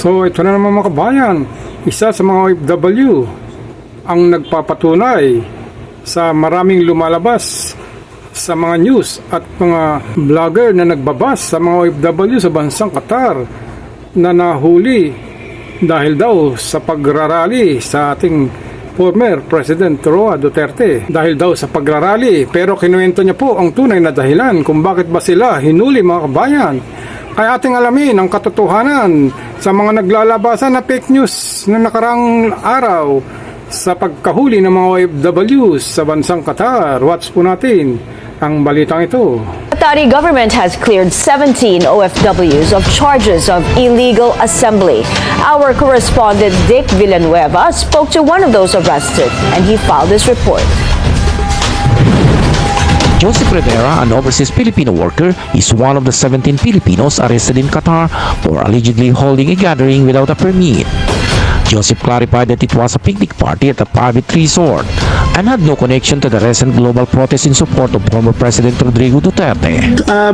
So ito na naman mga kabayan, isa sa mga OFW ang nagpapatunay sa maraming lumalabas sa mga news at mga vlogger na nagbabas sa mga OFW sa bansang Qatar na nahuli dahil daw sa pagrarally sa ating former President Roa Duterte. Dahil daw sa pagrarally, pero kinuwento niya po ang tunay na dahilan kung bakit ba sila hinuli mga kabayan. Kaya ating alamin ang katotohanan sa mga naglalabasan na fake news na nakarang araw sa pagkahuli ng mga OFWs sa bansang Qatar. Watch po natin ang balitang ito. The Qatari government has cleared 17 OFWs of charges of illegal assembly. Our correspondent Dick Villanueva spoke to one of those arrested and he filed this report. Joseph Rivera, an overseas Filipino worker, is one of the 17 Filipinos arrested in Qatar for allegedly holding a gathering without a permit. Joseph clarified that it was a picnic party at a private resort and had no connection to the recent global protest in support of former President Rodrigo Duterte.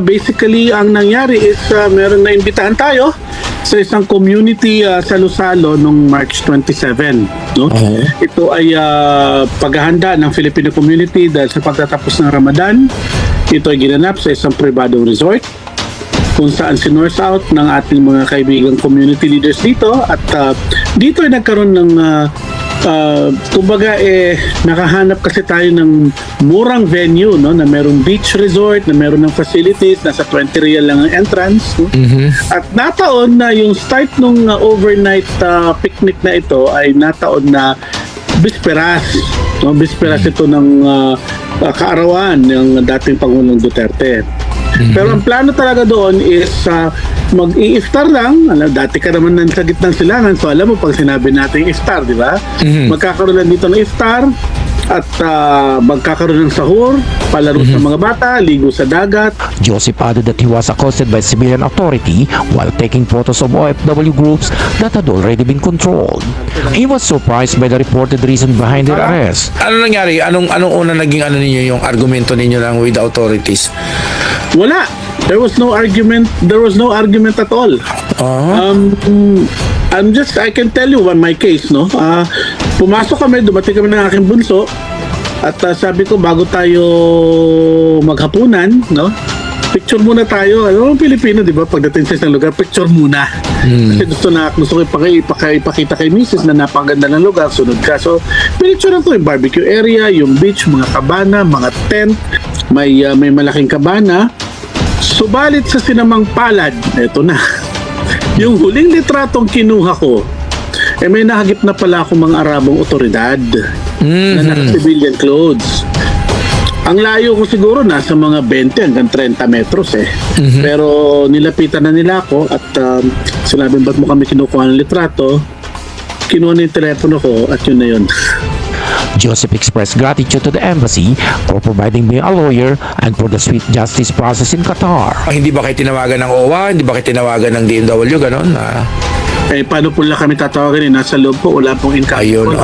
Basically, ang nangyari is meron na imbitahan tayo sa isang community sa Lusalo noong March 27. No? Ito ay paghahanda ng Filipino community dahil sa pagtatapos ng Ramadan. Ito ay ginanap sa isang pribadong resort kung saan sinurse out ng ating mga kaibigang community leaders dito at dito ay nagkaroon ng kumbaga nakahanap kasi tayo ng murang venue, no, na merong beach resort, na meron ng facilities, nasa 20 real lang ang entrance, no? At nataon na yung start nung overnight picnic na ito ay nataon na bisperas, no? Bisperas ito ng kaarawan ng dating Pangulong Duterte. Pero ang plano talaga doon is mag-i-iftar lang. Dati ka naman sa gitnang silangan, so alam mo pag sinabi natin iftar, di ba? Magkakaroon lang dito ng iftar at magkakaroon ng sahur, palaro sa mga bata, ligo sa dagat. Joseph added that he was accosted by civilian authority while taking photos of OFW groups that had already been controlled. He was surprised by the reported reason behind their arrest. Ano nangyari? Anong unang naging ninyo, yung argumento ninyo lang with the authorities? Wala. There was no argument. There was no argument at all. I can tell you my case, no? Pumasok kami, dumating kami ng aking bunso at sabi ko bago tayo maghapunan, no? Picture muna tayo. Ano ang Pilipino, di ba? Pagdating sa isang lugar, picture muna. Kasi gusto ko ipakita kay Mrs. na napakaganda ng lugar, sunod ka. So, picture ko yung barbecue area, yung beach, mga kabana, mga tent, may malaking kabana. Subalit sa sinamang palad, eto na. Yung huling litratong kinuha ko, may nahagip na pala akong mga Arabong otoridad na naka-civilian clothes. Ang layo ko siguro nasa mga 20 hanggang 30 metros Pero nilapitan na nila ako at sinabi ba't mo kami kinukuha ng litrato? Kinuha na yung telepono ko at yun na yun. Joseph expressed gratitude to the embassy for providing me a lawyer and for the swift justice process in Qatar. Hindi ba kayo tinawagan ng OWA? Hindi ba kayo tinawagan ng DMW? Ganon? Paano po lang kami tatawagin? Nasa loob po, wala pong income. Ayun,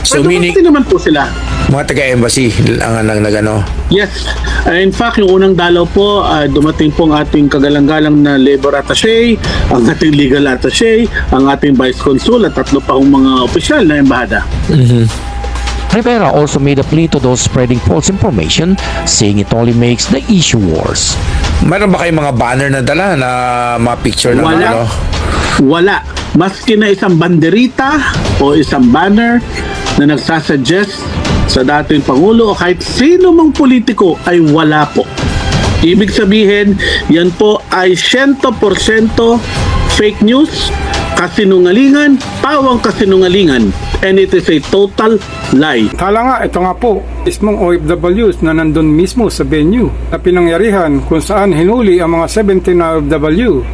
so meaning, naman po sila. Mga taga-embassy ang nagano? Yes. In fact, yung unang dalaw po, dumating po ang ating kagalang-galang na labor attaché, ang ating legal attaché, ang ating vice consul at tatlo pa hong mga opisyal na embahada. Rivera also made a plea to those spreading false information, saying it only makes the issue worse. Meron ba kayong mga banner na dala na mga picture ng ano? Wala. Maski na isang banderita o isang banner na nagsasuggest sa dating Pangulo o kahit sino mang politiko ay wala po. Ibig sabihin, yan po ay 100% fake news, kasinungalingan, pawang kasinungalingan, and it is a total lie. Tala nga, ito nga po, mismong OFWs na nandun mismo sa venue na pinangyarihan kung saan hinuli ang mga 17 OFW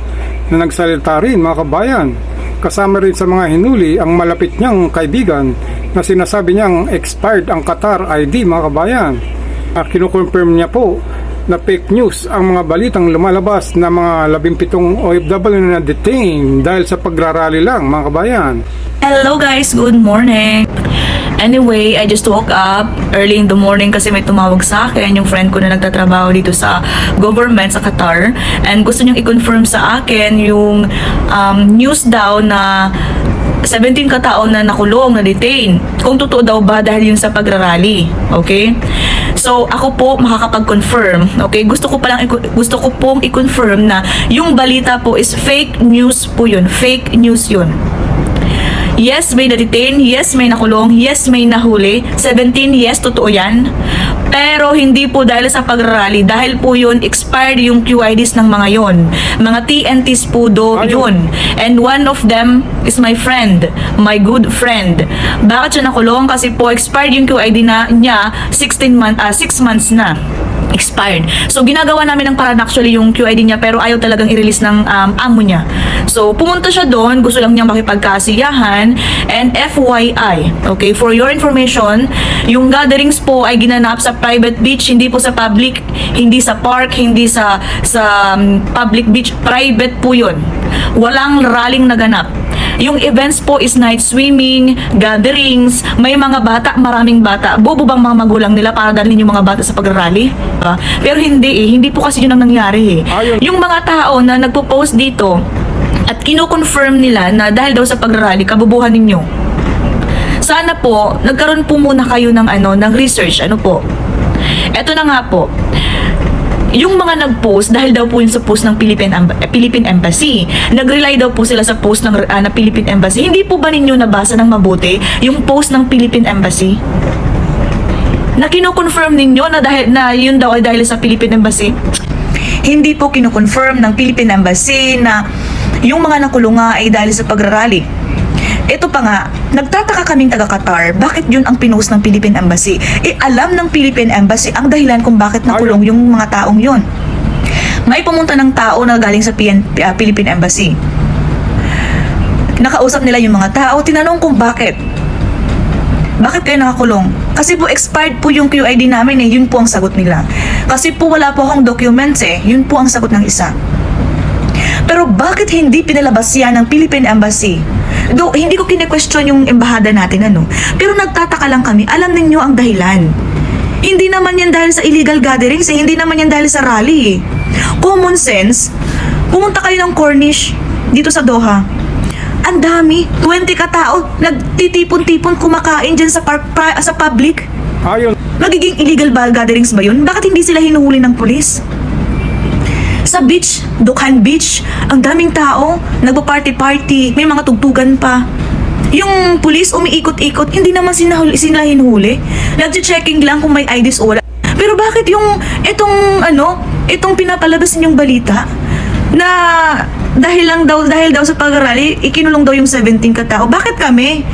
na nagsalita rin mga kabayan. Kasama rin sa mga hinuli ang malapit niyang kaibigan na sinasabi niyang expired ang Qatar ID mga kabayan. Kinukonfirm niya po na fake news ang mga balitang lumalabas na mga 17 OFW na detain dahil sa pagrarally lang mga kabayan. Hello guys, good morning. Anyway, I just woke up early in the morning kasi may tumawag sa akin, yung friend ko na nagtatrabaho dito sa government sa Qatar, and gusto niyang i-confirm sa akin yung news daw na 17 katao na nakulong, na detain. Kung totoo daw ba dahil yun sa pagrarally. Okay? So, ako po makakapag-confirm. Okay? Gusto ko pong i-confirm na yung balita po is fake news po yun. Fake news yun. Yes, may na-detain. Yes, may nakulong. Yes, may nahuli. 17, yes, totoo yan. Pero hindi po dahil sa pagrarally. Dahil po yun, expired yung QIDs ng mga yon. Mga TNTs po yun. And one of them is my friend. My good friend. Bakit siya nakulong? Kasi po, expired yung QID niya 6 months na. Expired. So, ginagawa namin ng paraan actually yung QID niya, pero ayaw talagang i-release ng amo niya. So, pumunta siya doon, gusto lang niyang makipagkasiyahan, and FYI, okay, for your information, yung gatherings po ay ginanap sa private beach, hindi po sa public, hindi sa park, hindi sa public beach, private po yun. Walang rallying naganap. Yung events po is night swimming, gatherings, may mga bata, maraming bata. Bobo bang mga magulang nila para dalhin yung mga bata sa pagrally? Pero hindi po kasi yun ang nangyari Yung mga tao na nagpo-post dito at kino-confirm nila na dahil daw sa pagrally, kabubuhan ninyo. Sana po, nagkaroon po muna kayo ng ng research, Eto na nga po. Yung mga nag-post, dahil daw po yun sa post ng Philippine Embassy. Nag-rely daw po sila sa post ng Philippine Embassy. Hindi po ba ninyo nabasa ng mabuti yung post ng Philippine Embassy? Na kino-confirm ninyo na yun daw ay dahil sa Philippine Embassy? Hindi po kino-confirm ng Philippine Embassy na yung mga nakulong nga ay dahil sa pagrarally. Ito pa nga, nagtataka kaming taga-Qatar, bakit yun ang pinost ng Philippine Embassy? Alam ng Philippine Embassy ang dahilan kung bakit nakulong yung mga taong yun. May pumunta ng tao na galing sa Philippine Embassy. Nakausap nila yung mga tao, tinanong kung bakit. Bakit kayo nakakulong? Kasi po expired po yung QID namin yun po ang sagot nila. Kasi po wala po akong documents yun po ang sagot ng isa. Pero bakit hindi pinalabas yan ng Philippine Embassy? Do hindi ko kine-question yung embahada natin pero nagtataka lang kami, alam ninyo ang dahilan. Hindi naman yan dahil sa illegal gatherings hindi naman yan dahil sa rally Common sense, pumunta kayo ng Cornish dito sa Doha. Ang dami, 20 katao nagtitipon-tipon kumakain dyan sa sa public. Magiging illegal gatherings ba yun? Bakit hindi sila hinuhuli ng pulis? Sa beach, Dukhan Beach, ang daming tao, nagpa-party-party, may mga tugtugan pa. Yung pulis umiikot-ikot, hindi naman sila hinuhuli. Nag-checking lang kung may IDs o wala. Pero bakit yung itong pinapalabas ninyong balita na dahil daw sa pag-rally, ikinulong daw yung 17 katao. Bakit kami?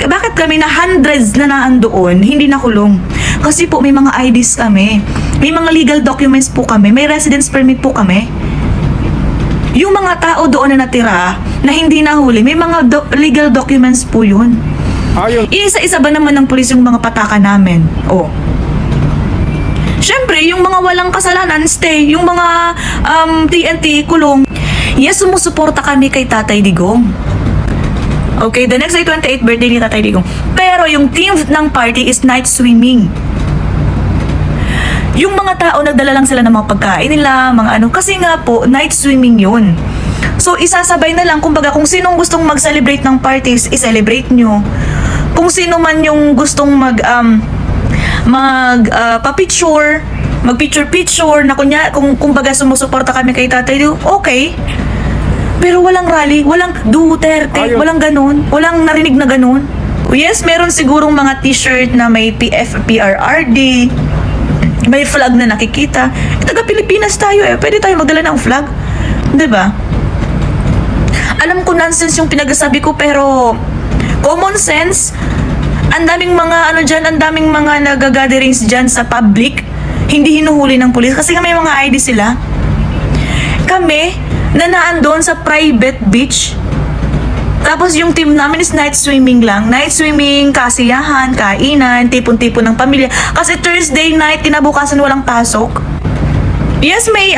Bakit kami na hundreds na naandoon, hindi nakulong? Kasi po may mga IDs kami. May mga legal documents po kami. May residence permit po kami. Yung mga tao doon na natira na hindi nahuli, may mga legal documents po yun. Isa-isa ba naman ng pulis yung mga pataka namin? Siyempre, yung mga walang kasalanan, stay. Yung mga TNT, kulong. Yes, sumusuporta kami kay Tatay Digong. Okay, the next day, 28th birthday ni Tatay Digong. Pero yung theme ng party is night swimming. Yung mga tao, nagdala lang sila ng mga pagkain nila, kasi nga po, night swimming yun. So, isasabay na lang, kumbaga, kung sinong gustong mag-celebrate ng parties, i-celebrate nyo. Kung sino man yung gustong pa-picture, mag-picture-picture, na kumbaga sumusuporta kami kay Tatay Digong, okay. Pero walang rally, walang Duterte, walang ganun, walang narinig na ganun. Yes, meron sigurong mga t-shirt na may PRRD, may flag na nakikita. Taga-Pilipinas tayo pwede tayo magdala ng flag. 'Di ba? Alam ko nonsense yung pinagsasabi ko, pero common sense. Ang daming mga ang daming mga nag-gatherings diyan sa public, hindi hinuhuli ng pulis kasi may mga ID sila. Kami na naandoon sa private beach. Tapos yung team namin is night swimming lang. Night swimming, kasiyahan, kainan, tipon-tipon ng pamilya. Kasi Thursday night, kinabukasan walang pasok. Yes, may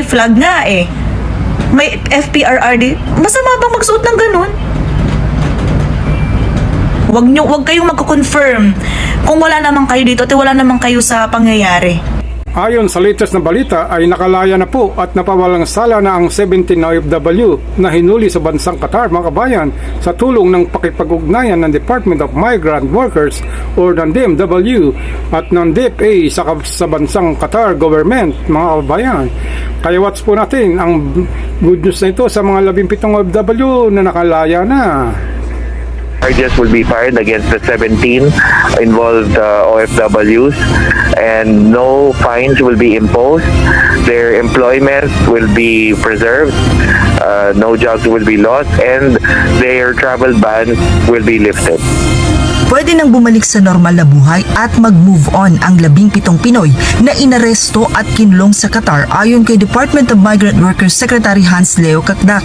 flag nga May FPRRD. Masama bang magsuot ng ganun? Wag kayong magko-confirm kung wala naman kayo dito at wala naman kayo sa pangyayari. Ayon sa latest na balita ay nakalaya na po at napawalang sala na ang 17 na OFW na hinuli sa bansang Qatar, mga kabayan, sa tulong ng pakipag-ugnayan ng Department of Migrant Workers or ng DMW at ng DFA sa bansang Qatar government, mga kabayan. Kaya watch po natin ang good news na ito sa mga 17 OFW na nakalaya na. Charges will be fired against the 17 involved OFWs and no fines will be imposed. Their employment will be preserved, no jobs will be lost, and their travel ban will be lifted. Pwede nang bumalik sa normal na buhay at mag-move on ang 17 Pinoy na inaresto at kinulong sa Qatar ayon kay Department of Migrant Workers Secretary Hans Leo Kakdak.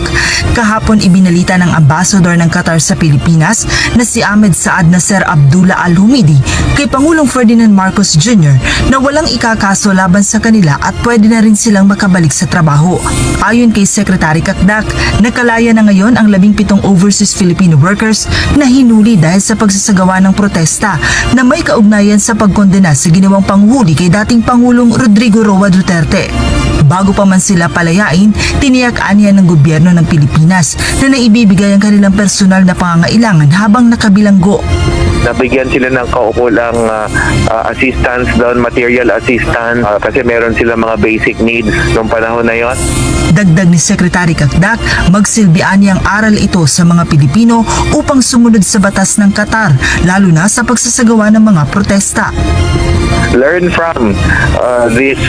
Kahapon ibinalita ng Ambassador ng Qatar sa Pilipinas na si Ahmed Saad Nasser Abdullah Al-Humidi kay Pangulong Ferdinand Marcos Jr. na walang ikakaso laban sa kanila at pwede na rin silang makabalik sa trabaho. Ayon kay Secretary Kakdak, nakalaya na ngayon ang 17 overseas Filipino workers na hinuli dahil sa pagsasagawa ng protesta na may kaugnayan sa pagkondena sa ginawang panghuli kay dating Pangulong Rodrigo Roa Duterte. Bago pa man sila palayain, tiniyak niya ng gobyerno ng Pilipinas na naibibigay ang kanilang personal na pangangailangan habang nakabilanggo. Nabigyan sila ng kaukulang assistance doon, material assistance, kasi meron sila mga basic needs noong panahon na yon. Dagdag ni Secretary Kakdak, magsilbian niyang aral ito sa mga Pilipino upang sumunod sa batas ng Qatar, lalo na sa pagsasagawa ng mga protesta. Learn from this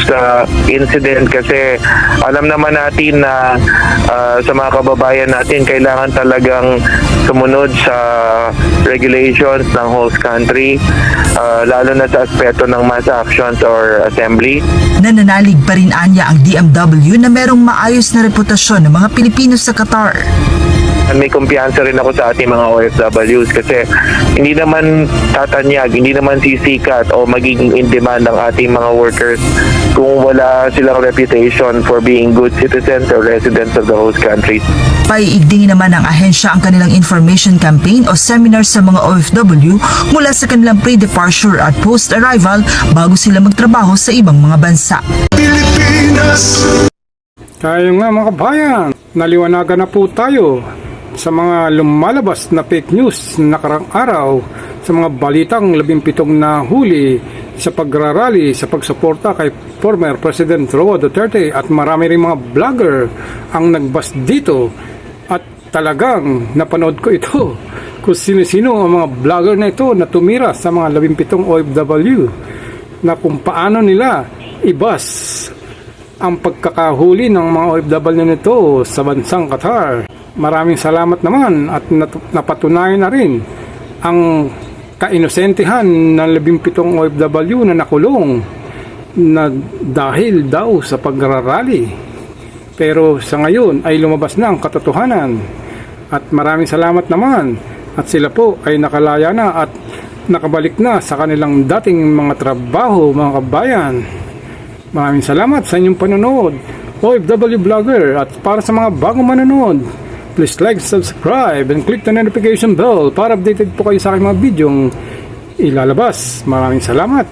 incident kasi alam naman natin na sa mga kababayan natin kailangan talagang sumunod sa regulations ng host country, lalo na sa aspeto ng mass actions or assembly. Nananalig pa rin anya ang DMW na merong maayos na reputasyon ng mga Pilipino sa Qatar. May kumpiyansa rin ako sa ating mga OFWs kasi hindi naman tatanyag, hindi naman sisikat o magiging in demand ang ating mga workers kung wala silang reputation for being good citizens or residents of the host country. Paiigdingin naman ng ahensya ang kanilang information campaign o seminar sa mga OFW mula sa kanilang pre-departure at post-arrival bago sila magtrabaho sa ibang mga bansa. Kaya nga mga kabayan, naliwanagan na po tayo sa mga lumalabas na fake news nakarang araw sa mga balitang 17 na huli sa pagrarally sa pagsuporta kay former President Roa Duterte at marami rin mga vlogger ang nagbas dito at talagang napanood ko ito kung sino-sino ang mga vlogger na ito na tumira sa mga 17 OFW na kung paano nila ibas ang pagkakahuli ng mga OFW nito sa bansang Qatar. Maraming salamat naman at napatunayan na rin ang kainosentehan ng 17 OFW na nakulong na dahil daw sa pagrarally. Pero sa ngayon ay lumabas na ang katotohanan at maraming salamat naman at sila po ay nakalaya na at nakabalik na sa kanilang dating mga trabaho, mga kabayan. Maraming salamat sa inyong panonood, OFW Vlogger, at para sa mga bagong manonood, please like, subscribe, and click the notification bell para updated po kayo sa aking mga videong ilalabas. Maraming salamat.